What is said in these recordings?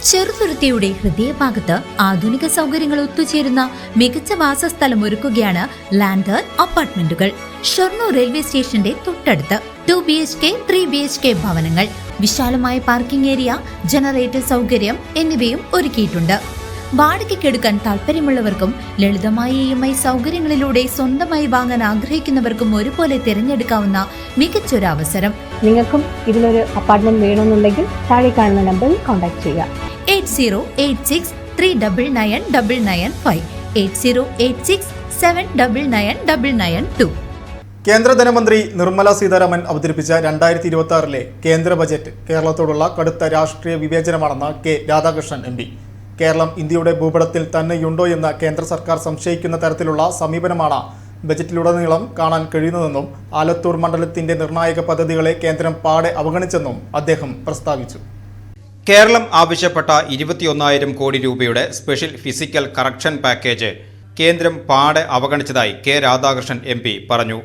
ചെറുതുരുത്തിയുടെ ഹൃദയഭാഗത്ത് ആധുനിക സൗകര്യങ്ങൾ ഒത്തുചേരുന്ന മികച്ച വാസസ്ഥലം ഒരുക്കുകയാണ് ലാൻഡർ അപ്പാർട്ട്മെന്റുകൾ. ഷൊർണൂർ റെയിൽവേ സ്റ്റേഷന്റെ തൊട്ടടുത്ത് 2 BHK 3 BHK ഭവനങ്ങൾ, വിശാലമായ പാർക്കിംഗ് ഏരിയ, ജനറേറ്റർ സൗകര്യം എന്നിവയും ഒരുക്കിയിട്ടുണ്ട്. വാടകയ്ക്കെടുക്കാൻ താല്പര്യമുള്ളവർക്കും ലളിതമായ EMI സൗകര്യങ്ങളിലൂടെ സ്വന്തമായി വാങ്ങാൻ ആഗ്രഹിക്കുന്നവർക്കും ഒരുപോലെ തിരഞ്ഞെടുക്കാവുന്ന മികച്ചൊരു അവസരം. നിങ്ങൾക്കും ഇതിലൊരു അപ്പാർട്ട്മെന്റ് വേണമെന്നുണ്ടെങ്കിൽ താഴെ കാണുന്ന നമ്പറിൽ കോൺടാക്ട് ചെയ്യുക. 8086 3999995 8086 7999992. കേന്ദ്ര ധനമന്ത്രി നിർമ്മല സീതാരാമൻ അവതരിപ്പിച്ച 2026 കേന്ദ്ര ബജറ്റ് കേരളത്തോടുള്ള കടുത്ത രാഷ്ട്രീയ വിവേചനമാണെന്ന് കെ രാധാകൃഷ്ണൻ MP. കേരളം ഇന്ത്യയുടെ ഭൂപടത്തിൽ തന്നെയുണ്ടോ എന്ന് കേന്ദ്ര സർക്കാർ സംശയിക്കുന്ന തരത്തിലുള്ള സമീപനമാണ് ബജറ്റിലുടനീളം കാണാൻ കഴിയുന്നതെന്നും ആലത്തൂർ മണ്ഡലത്തിന്റെ നിർണായക പദ്ധതികളെ കേന്ദ്രം പാടെ അവഗണിച്ചെന്നും അദ്ദേഹം പ്രസ്താവിച്ചു. കേരളം ആവശ്യപ്പെട്ട 21,000 കോടി രൂപയുടെ സ്പെഷ്യൽ ഫിസിക്കൽ കറക്ഷൻ പാക്കേജ് കേന്ദ്രം പാടെ അവഗണിച്ചതായി കെ രാധാകൃഷ്ണൻ MP പറഞ്ഞു.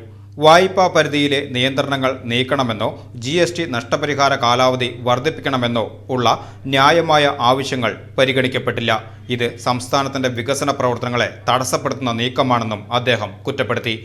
വായ്പാ പരിധിയിലെ നിയന്ത്രണങ്ങൾ നീക്കണമെന്നോ GST നഷ്ടപരിഹാര കാലാവധി വർദ്ധിപ്പിക്കണമെന്നോ ഉള്ള ന്യായമായ ആവശ്യങ്ങൾ പരിഗണിക്കപ്പെട്ടില്ല. ഇത് സംസ്ഥാനത്തിന്റെ വികസന പ്രവർത്തനങ്ങളെ തടസ്സപ്പെടുത്തുന്ന നീക്കമാണെന്നും അദ്ദേഹം കുറ്റപ്പെടുത്തി.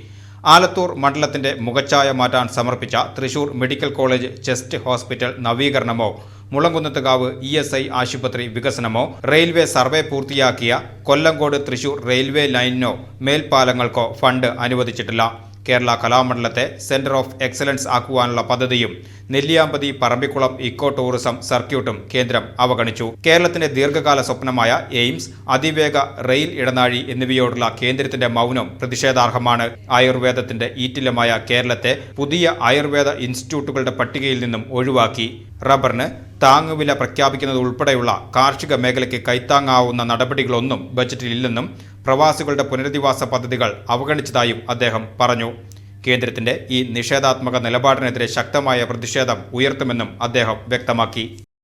ആലത്തൂർ മണ്ഡലത്തിന്റെ മുഖച്ഛായ മാറ്റാൻ സമർപ്പിച്ച Thrissur medical college chest hospital നവീകരണമോ മുളങ്കുന്നത്തുകാവ് ESI ആശുപത്രി വികസനമോ റെയിൽവേ സർവേ പൂർത്തിയാക്കിയ കൊല്ലങ്കോട് തൃശൂർ റെയിൽവേ ലൈനിനോ മേൽപ്പാലങ്ങൾക്കോ ഫണ്ട് അനുവദിച്ചിട്ടില്ല. കേരള കലാമണ്ഡലത്തെ സെന്റർ ഓഫ് എക്സലൻസ് ആക്കുവാനുള്ള പദ്ധതിയും നെല്ലിയാമ്പതി പറമ്പിക്കുളം ഇക്കോ ടൂറിസം സർക്യൂട്ടും കേന്ദ്രം അവഗണിച്ചു. കേരളത്തിന്റെ ദീർഘകാല സ്വപ്നമായ എയിംസ്, അതിവേഗ റെയിൽ ഇടനാഴി എന്നിവയോടുള്ള കേന്ദ്രത്തിന്റെ മൗനം പ്രതിഷേധാർഹമാണ്. ആയുർവേദത്തിന്റെ ഈറ്റില്ലമായ കേരളത്തെ പുതിയ ആയുർവേദ ഇൻസ്റ്റിറ്റ്യൂട്ടുകളുടെ പട്ടികയിൽ നിന്നും ഒഴിവാക്കി. റബ്ബറിന് താങ്ങുവില പ്രഖ്യാപിക്കുന്നത് ഉൾപ്പെടെയുള്ള കാർഷിക മേഖലയ്ക്ക് കൈത്താങ്ങാവുന്ന നടപടികളൊന്നും ബജറ്റിലില്ലെന്നും പ്രവാസികളുടെ പുനരധിവാസ പദ്ധതികൾ അവഗണിച്ചതായും അദ്ദേഹം പറഞ്ഞു. കേന്ദ്രത്തിന്റെ ഈ നിഷേധാത്മക നിലപാടിനെതിരെ ശക്തമായ പ്രതിഷേധം ഉയർത്തുമെന്നും അദ്ദേഹം വ്യക്തമാക്കി.